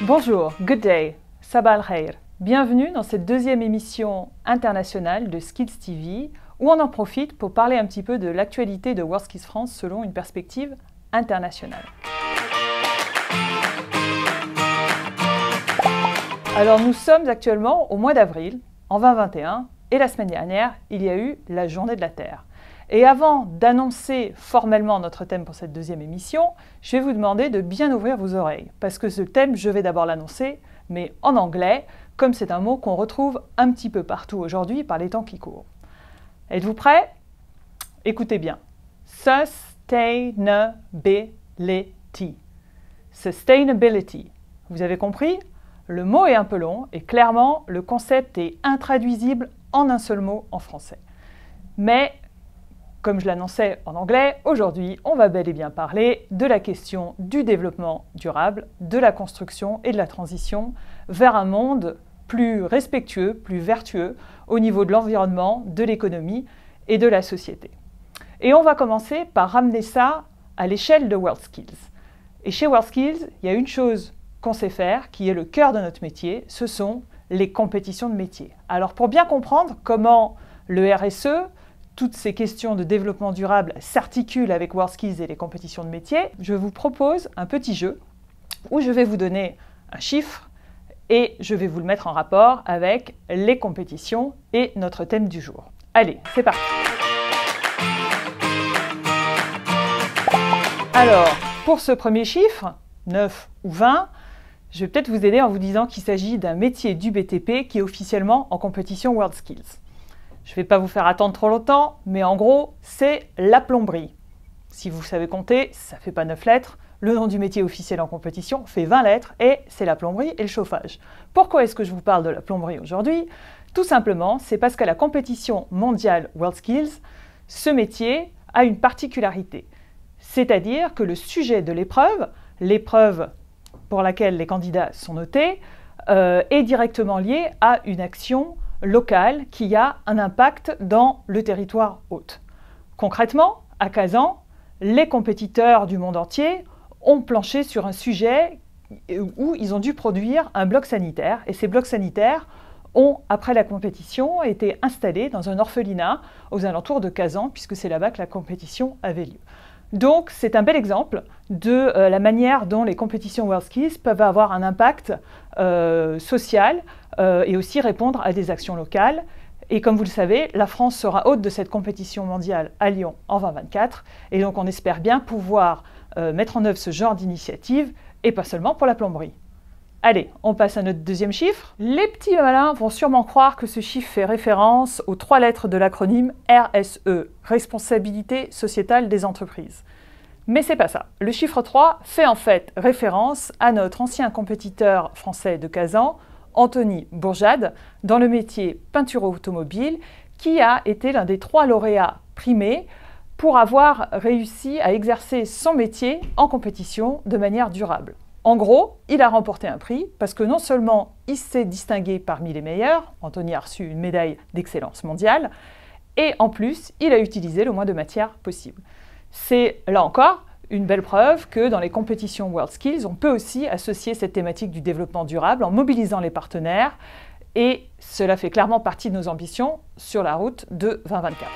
Bonjour, good day, sabah al-khair. Bienvenue dans cette deuxième émission internationale de Skills TV où on en profite pour parler un petit peu de l'actualité de WorldSkills France selon une perspective internationale. Alors nous sommes actuellement au mois d'avril, en 2021, et la semaine dernière, il y a eu la Journée de la Terre. Et avant d'annoncer formellement notre thème pour cette deuxième émission, je vais vous demander de bien ouvrir vos oreilles, parce que ce thème, je vais d'abord l'annoncer, mais en anglais, comme c'est un mot qu'on retrouve un petit peu partout aujourd'hui par les temps qui courent. Êtes-vous prêts? Écoutez bien. Sustainability. Sustainability. Vous avez compris? Le mot est un peu long et clairement, le concept est intraduisible en un seul mot en français. Mais comme je l'annonçais en anglais, aujourd'hui, on va bel et bien parler de la question du développement durable, de la construction et de la transition vers un monde plus respectueux, plus vertueux au niveau de l'environnement, de l'économie et de la société. Et on va commencer par ramener ça à l'échelle de WorldSkills. Et chez WorldSkills, il y a une chose qu'on sait faire, qui est le cœur de notre métier, ce sont les compétitions de métier. Alors pour bien comprendre comment le RSE, toutes ces questions de développement durable s'articulent avec WorldSkills et les compétitions de métier, je vous propose un petit jeu où je vais vous donner un chiffre et je vais vous le mettre en rapport avec les compétitions et notre thème du jour. Allez, c'est parti! Alors, pour ce premier chiffre, 9 ou 20, je vais peut-être vous aider en vous disant qu'il s'agit d'un métier du BTP qui est officiellement en compétition WorldSkills. Je ne vais pas vous faire attendre trop longtemps, mais en gros, c'est la plomberie. Si vous savez compter, ça ne fait pas 9 lettres. Le nom du métier officiel en compétition fait 20 lettres et c'est la plomberie et le chauffage. Pourquoi est-ce que je vous parle de la plomberie aujourd'hui? Tout simplement, c'est parce qu'à la compétition mondiale WorldSkills, ce métier a une particularité. C'est-à-dire que le sujet de l'épreuve pour laquelle les candidats sont notés, est directement lié à une action locale qui a un impact dans le territoire hôte. Concrètement, à Kazan, les compétiteurs du monde entier ont planché sur un sujet où ils ont dû produire un bloc sanitaire. Et ces blocs sanitaires ont, après la compétition, été installés dans un orphelinat aux alentours de Kazan, puisque c'est là-bas que la compétition avait lieu. Donc, c'est un bel exemple de la manière dont les compétitions WorldSkills peuvent avoir un impact social et aussi répondre à des actions locales. Et comme vous le savez, la France sera hôte de cette compétition mondiale à Lyon en 2024. Et donc, on espère bien pouvoir mettre en œuvre ce genre d'initiative, et pas seulement pour la plomberie. Allez, on passe à notre deuxième chiffre. Les petits malins vont sûrement croire que ce chiffre fait référence aux 3 lettres de l'acronyme RSE, Responsabilité sociétale des entreprises. Mais c'est pas ça. Le chiffre 3 fait en fait référence à notre ancien compétiteur français de Kazan, Anthony Bourjade, dans le métier peinture automobile, qui a été l'un des 3 lauréats primés pour avoir réussi à exercer son métier en compétition de manière durable. En gros, il a remporté un prix parce que non seulement il s'est distingué parmi les meilleurs, Anthony a reçu une médaille d'excellence mondiale, et en plus, il a utilisé le moins de matière possible. C'est là encore une belle preuve que dans les compétitions WorldSkills, on peut aussi associer cette thématique du développement durable en mobilisant les partenaires, et cela fait clairement partie de nos ambitions sur la route de 2024.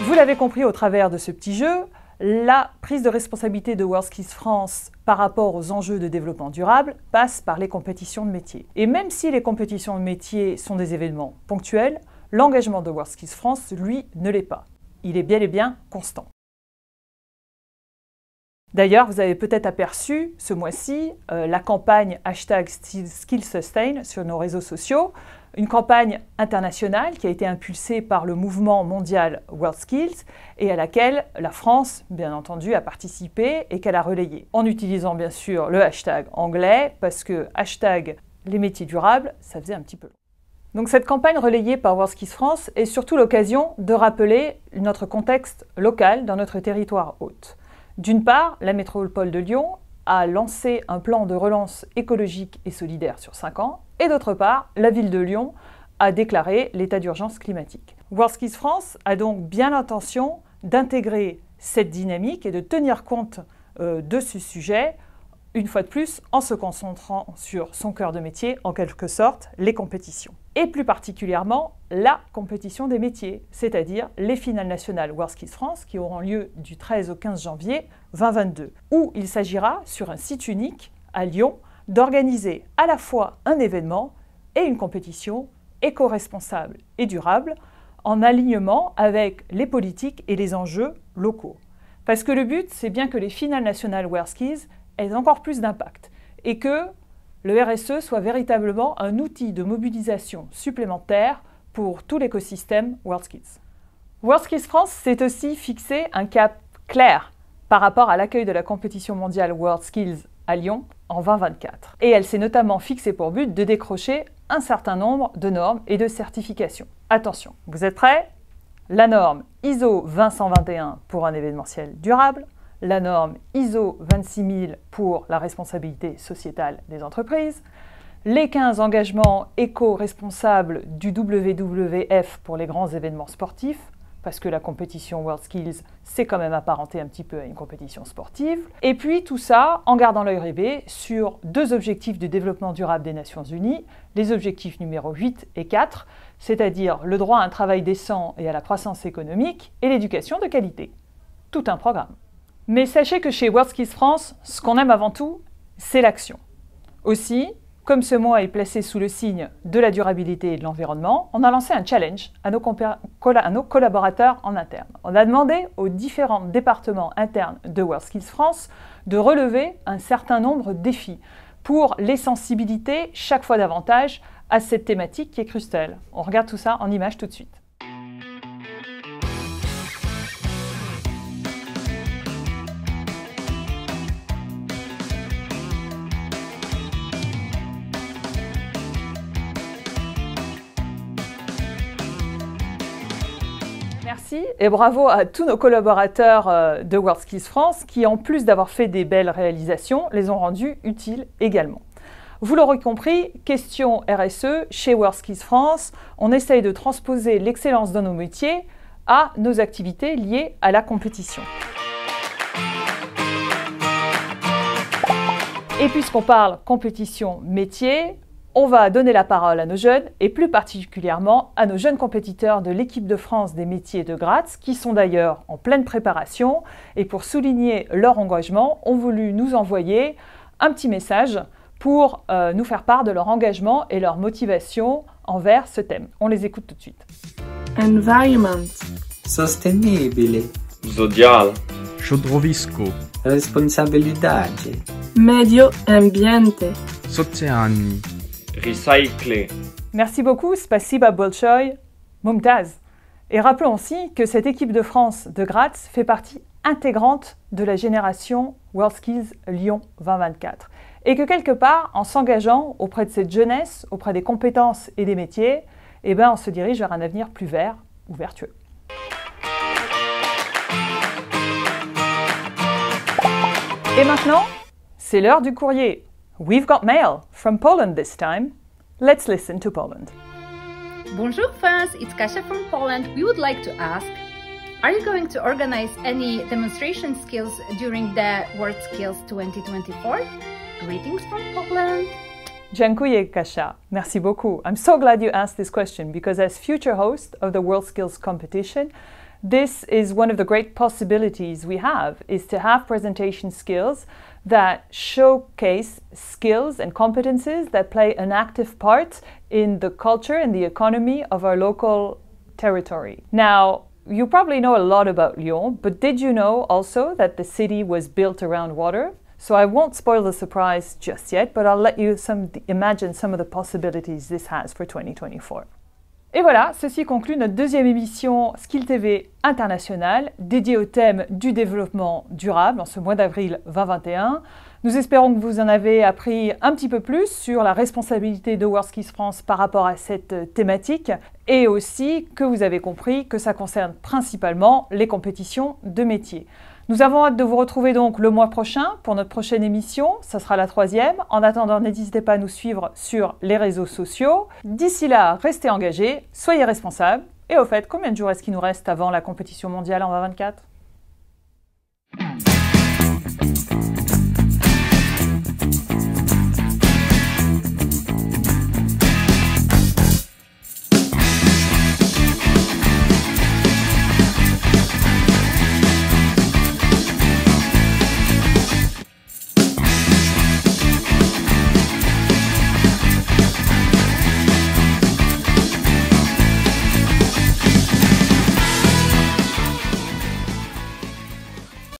Vous l'avez compris au travers de ce petit jeu, la prise de responsabilité de WorldSkills France par rapport aux enjeux de développement durable passe par les compétitions de métier. Et même si les compétitions de métier sont des événements ponctuels, l'engagement de WorldSkills France, lui, ne l'est pas. Il est bel et bien constant. D'ailleurs, vous avez peut-être aperçu ce mois-ci la campagne #SkillsSustain sur nos réseaux sociaux, une campagne internationale qui a été impulsée par le mouvement mondial WorldSkills et à laquelle la France, bien entendu, a participé et qu'elle a relayée. En utilisant bien sûr le hashtag anglais, parce que hashtag les métiers durables, ça faisait un petit peu long. Donc cette campagne relayée par WorldSkills France est surtout l'occasion de rappeler notre contexte local dans notre territoire hôte. D'une part, la métropole de Lyon a lancé un plan de relance écologique et solidaire sur 5 ans, et d'autre part, la ville de Lyon a déclaré l'état d'urgence climatique. WorldSkills France a donc bien l'intention d'intégrer cette dynamique et de tenir compte de ce sujet, une fois de plus en se concentrant sur son cœur de métier, en quelque sorte, les compétitions. Et plus particulièrement, la compétition des métiers, c'est-à-dire les finales nationales WorldSkills France qui auront lieu du 13 au 15 janvier 2022, où il s'agira, sur un site unique, à Lyon, d'organiser à la fois un événement et une compétition éco-responsable et durable, en alignement avec les politiques et les enjeux locaux. Parce que le but, c'est bien que les finales nationales WorldSkills aient encore plus d'impact et que le RSE soit véritablement un outil de mobilisation supplémentaire pour tout l'écosystème WorldSkills. WorldSkills France s'est aussi fixé un cap clair par rapport à l'accueil de la compétition mondiale WorldSkills à Lyon en 2024. Et elle s'est notamment fixée pour but de décrocher un certain nombre de normes et de certifications. Attention, vous êtes prêts? La norme ISO 20121 pour un événementiel durable, la norme ISO 26000 pour la responsabilité sociétale des entreprises, les 15 engagements éco-responsables du WWF pour les grands événements sportifs, parce que la compétition WorldSkills, c'est quand même apparenté un petit peu à une compétition sportive. Et puis tout ça en gardant l'œil rivé sur 2 objectifs de développement durable des Nations Unies, les objectifs numéro 8 et 4, c'est-à-dire le droit à un travail décent et à la croissance économique et l'éducation de qualité. Tout un programme. Mais sachez que chez WorldSkills France, ce qu'on aime avant tout, c'est l'action. Aussi, comme ce mois est placé sous le signe de la durabilité et de l'environnement, on a lancé un challenge à nos collaborateurs en interne. On a demandé aux différents départements internes de WorldSkills France de relever un certain nombre de défis pour les sensibiliser chaque fois davantage à cette thématique qui est cruciale. On regarde tout ça en images tout de suite. Merci et bravo à tous nos collaborateurs de WorldSkills France qui, en plus d'avoir fait des belles réalisations, les ont rendues utiles également. Vous l'aurez compris, question RSE, chez WorldSkills France, on essaye de transposer l'excellence dans nos métiers à nos activités liées à la compétition. Et puisqu'on parle compétition métier, on va donner la parole à nos jeunes et plus particulièrement à nos jeunes compétiteurs de l'équipe de France des métiers de Graz qui sont d'ailleurs en pleine préparation et pour souligner leur engagement ont voulu nous envoyer un petit message pour nous faire part de leur engagement et leur motivation envers ce thème. On les écoute tout de suite. Environment. Sostenibile. Social. Środowisko. Responsabilidade. Medio ambiente. Socjální. Recycler. Merci beaucoup, spasiba bolchoy, Mumtaz. Et rappelons aussi que cette équipe de France de Graz fait partie intégrante de la génération WorldSkills Lyon 2024. Et que quelque part, en s'engageant auprès de cette jeunesse, auprès des compétences et des métiers, eh ben, on se dirige vers un avenir plus vert ou vertueux. Et maintenant, c'est l'heure du courrier. We've got mail from Poland this time. Let's listen to Poland. Bonjour France, it's Kasia from Poland. We would like to ask, are you going to organize any demonstration skills during the WorldSkills 2024? Greetings from Poland. Dziękuję, Kasia. Merci beaucoup. I'm so glad you asked this question because as future host of the WorldSkills competition, this is one of the great possibilities we have, is to have presentation skills that showcase skills and competences that play an active part in the culture and the economy of our local territory. Now, you probably know a lot about Lyon, but did you know also that the city was built around water? So I won't spoil the surprise just yet, but I'll let you imagine some of the possibilities this has for 2024. Et voilà, ceci conclut notre deuxième émission Skill TV International dédiée au thème du développement durable en ce mois d'avril 2021. Nous espérons que vous en avez appris un petit peu plus sur la responsabilité de WorldSkills France par rapport à cette thématique et aussi que vous avez compris que ça concerne principalement les compétitions de métiers. Nous avons hâte de vous retrouver donc le mois prochain pour notre prochaine émission, ça sera la 3e. En attendant, n'hésitez pas à nous suivre sur les réseaux sociaux. D'ici là, restez engagés, soyez responsables. Et au fait, combien de jours est-ce qu'il nous reste avant la compétition mondiale en 2024 ?